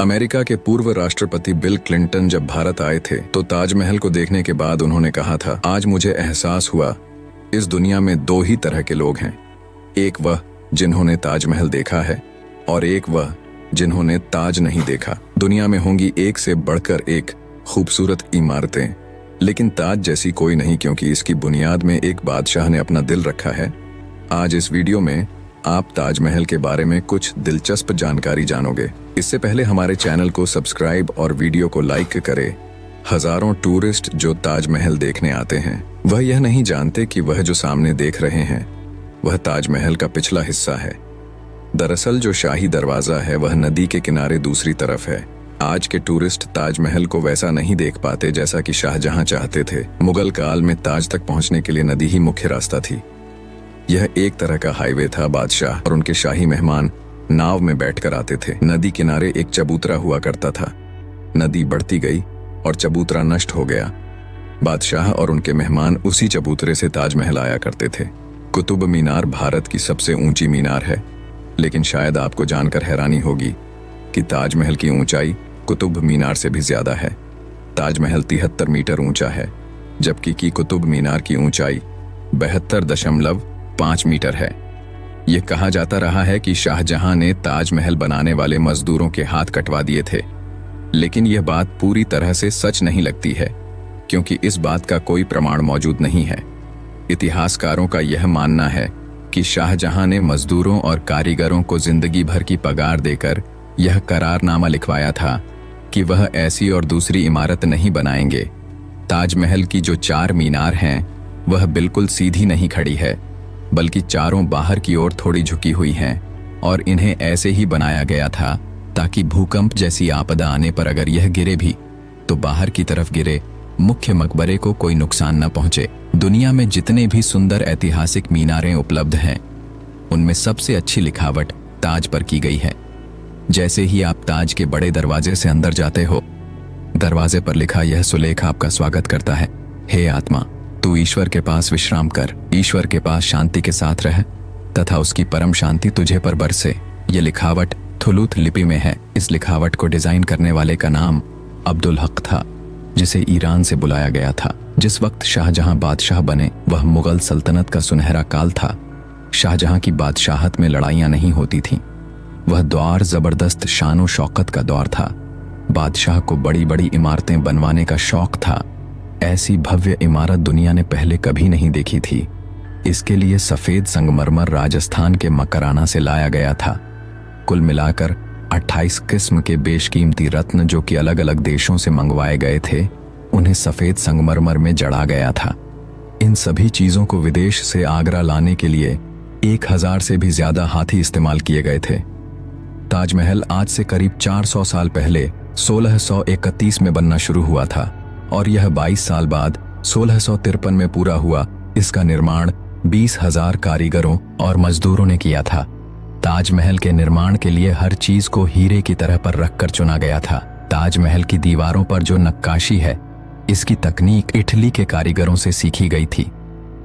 America के पूर्व राष्ट्रपति बिल क्लिंटन जब भारत आए थे तो ताजमहल को देखने के बाद उन्होंने कहा था, आज मुझे एहसास हुआ इस दुनिया में दो ही तरह के लोग हैं, एक वह जिन्होंने ताजमहल देखा है और एक वह जिन्होंने ताज नहीं देखा। दुनिया में होंगी एक से बढ़कर एक खूबसूरत इमारतें, लेकिन ताज जैसी कोई नहीं, क्योंकि इसकी बुनियाद में एक बादशाह ने अपना दिल रखा है। आज इस वीडियो में आप ताजमहल के बारे में कुछ दिलचस्प जानकारी जानोगे। इससे पहले हमारे चैनल को सब्सक्राइब और वीडियो को लाइक करें। हजारों टूरिस्ट जो ताजमहल देखने आते हैं वह यह नहीं जानते कि वह जो सामने देख रहे हैं वह ताजमहल का पिछला हिस्सा है। दरअसल जो शाही दरवाजा है वह नदी के किनारे दूसरी तरफ है। आज के टूरिस्ट ताजमहल को वैसा नहीं देख पाते जैसा कि शाहजहां चाहते थे। मुगल काल में ताज तक पहुंचने के लिए नदी ही मुख्य रास्ता थी। यह एक तरह का हाईवे था। बादशाह और उनके शाही मेहमान नाव में बैठकर आते थे। नदी किनारे एक चबूतरा हुआ करता था। नदी बढ़ती गई और चबूतरा नष्ट हो गया। बादशाह और उनके मेहमान उसी चबूतरे से ताजमहल आया करते थे। कुतुब मीनार भारत की सबसे ऊंची मीनार है, लेकिन शायद आपको जानकर हैरानी होगी कि ताजमहल की ऊंचाई कुतुब मीनार से भी ज्यादा है। ताजमहल 73 मीटर ऊंचा है, जबकि की कुतुब मीनार की ऊंचाई 72.5 मीटर है। यह कहा जाता रहा है कि शाहजहां ने ताजमहल बनाने वाले मजदूरों के हाथ कटवा दिए थे, लेकिन यह बात पूरी तरह से सच नहीं लगती है, क्योंकि इस बात का कोई प्रमाण मौजूद नहीं है। इतिहासकारों का यह मानना है कि शाहजहां ने मजदूरों और कारीगरों को जिंदगी भर की पगार देकर यह करारनामा लिखवाया था कि वह ऐसी और दूसरी इमारत नहीं बनाएंगे। ताजमहल की जो 4 मीनार हैं वह बिल्कुल सीधी नहीं खड़ी है, बल्कि चारों बाहर की ओर थोड़ी झुकी हुई हैं, और इन्हें ऐसे ही बनाया गया था ताकि भूकंप जैसी आपदा आने पर अगर यह गिरे भी तो बाहर की तरफ गिरे, मुख्य मकबरे को कोई नुकसान न पहुंचे। दुनिया में जितने भी सुंदर ऐतिहासिक मीनारें उपलब्ध हैं उनमें सबसे अच्छी लिखावट ताज पर की गई है। जैसे ही आप ताज के बड़े दरवाजे से अंदर जाते हो, दरवाजे पर लिखा यह सुलेख आपका स्वागत करता है। हे आत्मा, तू ईश्वर के पास विश्राम कर, ईश्वर के पास शांति के साथ रह तथा उसकी परम शांति तुझे पर बरसे। यह लिखावट थुलूथ लिपि में है। इस लिखावट को डिजाइन करने वाले का नाम अब्दुल हक था, जिसे ईरान से बुलाया गया था। जिस वक्त शाहजहां बादशाह बने वह मुगल सल्तनत का सुनहरा काल था। शाहजहां की बादशाहत में लड़ाइयां नहीं होती थीं। वह दौर जबरदस्त शान और शौकत का दौर था। बादशाह को बड़ी बड़ी इमारतें बनवाने का शौक था। ऐसी भव्य इमारत दुनिया ने पहले कभी नहीं देखी थी। इसके लिए सफेद संगमरमर राजस्थान के मकराना से लाया गया था। कुल मिलाकर 28 किस्म के बेशकीमती रत्न जो कि अलग अलग देशों से मंगवाए गए थे, उन्हें सफेद संगमरमर में जड़ा गया था। इन सभी चीजों को विदेश से आगरा लाने के लिए 1000 से भी ज्यादा हाथी इस्तेमाल किए गए थे। ताजमहल आज से करीब 400 साल पहले 1631 में बनना शुरू हुआ था और यह 22 साल बाद 1653 में पूरा हुआ। इसका निर्माण 20,000 कारीगरों और मजदूरों ने किया था। ताजमहल के निर्माण के लिए हर चीज को हीरे की तरह पर रखकर चुना गया था। ताजमहल की दीवारों पर जो नक्काशी है, इसकी तकनीक इटली के कारीगरों से सीखी गई थी।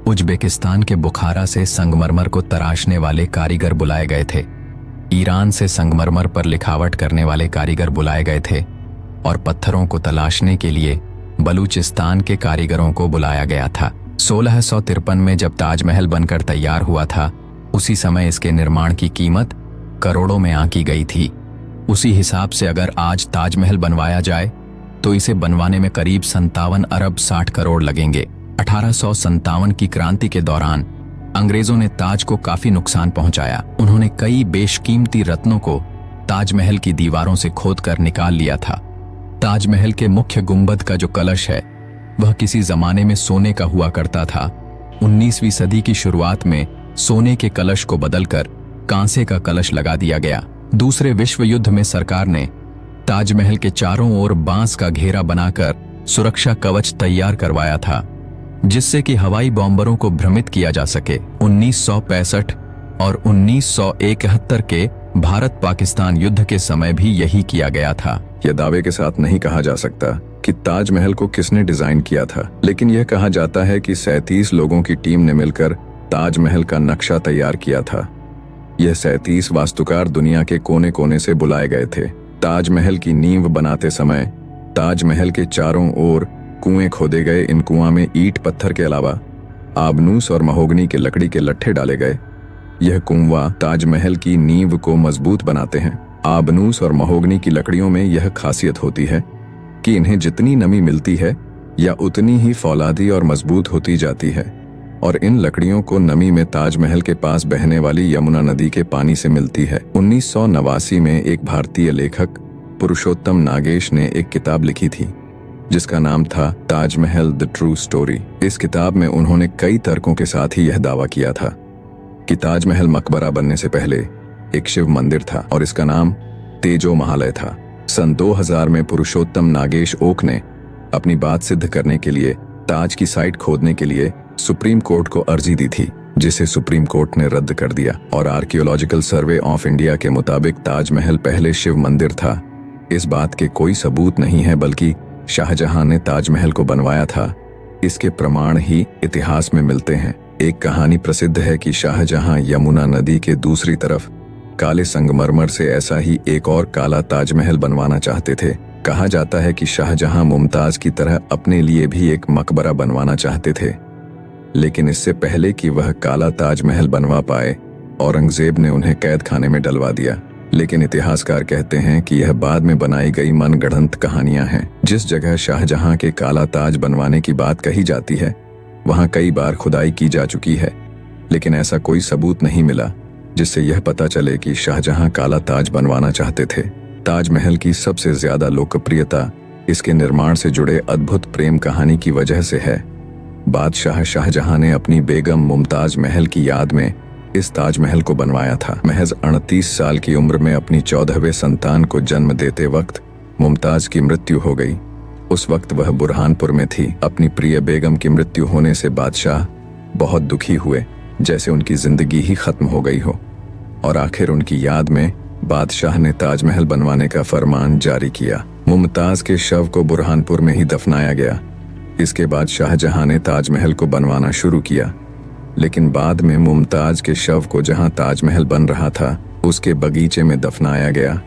उज्बेकिस्तान के बुखारा से संगमरमर को तराशने वाले कारीगर बुलाए गए थे। ईरान से संगमरमर पर लिखावट करने वाले कारीगर बुलाए गए थे और पत्थरों को तलाशने के लिए बलूचिस्तान के कारीगरों को बुलाया गया था। 1653 में जब ताजमहल बनकर तैयार हुआ था, उसी समय इसके निर्माण की कीमत करोड़ों में आंकी गई थी। उसी हिसाब से अगर आज ताजमहल बनवाया जाए तो इसे बनवाने में करीब 57 अरब 60 करोड़ लगेंगे। 1857 की क्रांति के दौरान अंग्रेजों ने ताज को काफी नुकसान पहुंचाया। उन्होंने कई बेशकीमती रत्नों को ताजमहल की दीवारों से खोदकर निकाल लिया था। ताजमहल के मुख्य गुंबद का जो कलश है वह किसी जमाने में सोने का हुआ करता था। 19वीं सदी की शुरुआत में सोने के कलश को बदलकर कांसे का कलश लगा दिया गया। दूसरे विश्व युद्ध में सरकार ने ताजमहल के चारों ओर बांस का घेरा बनाकर सुरक्षा कवच तैयार करवाया था, जिससे कि हवाई बॉम्बरों को भ्रमित किया जा सके। 1965 और 1971 के भारत पाकिस्तान युद्ध के समय भी यही किया गया था। यह दावे के साथ नहीं कहा जा सकता कि ताजमहल को किसने डिजाइन किया था, लेकिन यह कहा जाता है कि 37 लोगों की टीम ने मिलकर ताजमहल का नक्शा तैयार किया था। यह 37 वास्तुकार दुनिया के कोने कोने से बुलाए गए थे। ताजमहल की नींव बनाते समय ताजमहल के चारों ओर कुएं खोदे गए। इन कुआं में ईंट पत्थर के अलावा आबनूस और महोगनी के लकड़ी के लट्ठे डाले गए। यह कुआं ताजमहल की नींव को मजबूत बनाते हैं। आबनूस और महोगनी की लकड़ियों में यह खासियत होती है कि इन्हें जितनी नमी मिलती है या उतनी ही फौलादी और मजबूत होती जाती है, और इन लकड़ियों को नमी में ताजमहल के पास बहने वाली यमुना नदी के पानी से मिलती है। 1989 में एक भारतीय लेखक पुरुषोत्तम नागेश ने एक किताब लिखी थी जिसका नाम था ताजमहल द ट्रू स्टोरी। इस किताब में उन्होंने कई तर्कों के साथ ही यह दावा किया था कि ताजमहल मकबरा बनने से पहले एक शिव मंदिर था और इसका नाम तेजो महालय था। सन 2000 में पुरुषोत्तम नागेश ओक ने अपनी बात सिद्ध करने के लिए ताज की साइट खोदने के लिए सुप्रीम कोर्ट को अर्जी दी थी, जिसे सुप्रीम कोर्ट ने रद्द कर दिया। और आर्कियोलॉजिकल सर्वे ऑफ इंडिया के मुताबिक ताजमहल पहले शिव मंदिर था। इस बात के कोई सबूत नहीं है, बल्कि शाहजहां ने ताजमहल को बनवाया था, इसके प्रमाण ही इतिहास में मिलते हैं। एक कहानी प्रसिद्ध है कि शाहजहां यमुना नदी के दूसरी तरफ काले संगमरमर से ऐसा ही एक और काला ताजमहल बनवाना चाहते थे। कहा जाता है कि शाहजहां मुमताज की तरह अपने लिए भी एक मकबरा बनवाना चाहते थे, लेकिन इससे पहले कि वह काला ताजमहल बनवा पाए औरंगजेब ने उन्हें कैद खाने में डलवा दिया। लेकिन इतिहासकार कहते हैं कि यह बाद में बनाई गई मनगढ़ंत कहानियां हैं। जिस जगह शाहजहां के काला ताज बनवाने की बात कही जाती है वहां कई बार खुदाई की जा चुकी है, लेकिन ऐसा कोई सबूत नहीं मिला जिससे यह पता चले कि शाहजहां काला ताज बनवाना चाहते थे। ताजमहल की सबसे ज्यादा लोकप्रियता इसके निर्माण से जुड़े अद्भुत प्रेम कहानी की वजह से है। बादशाह शाहजहां ने अपनी बेगम मुमताज महल की याद में इस ताजमहल को बनवाया था। महज 38 साल की उम्र में अपनी 14वें संतान को जन्म देते वक्त मुमताज की मृत्यु हो गई। उस वक्त वह बुरहानपुर में थी। अपनी प्रिय बेगम की मृत्यु होने से बादशाह बहुत दुखी हुए, जैसे उनकी जिंदगी ही खत्म हो गई हो, और आखिर उनकी याद में बादशाह ने ताजमहल बनवाने का फरमान जारी किया। मुमताज के शव को बुरहानपुर में ही दफनाया गया। इसके बाद शाहजहां ने ताजमहल को बनवाना शुरू किया, लेकिन बाद में मुमताज के शव को जहां ताजमहल बन रहा था उसके बगीचे में दफनाया गया।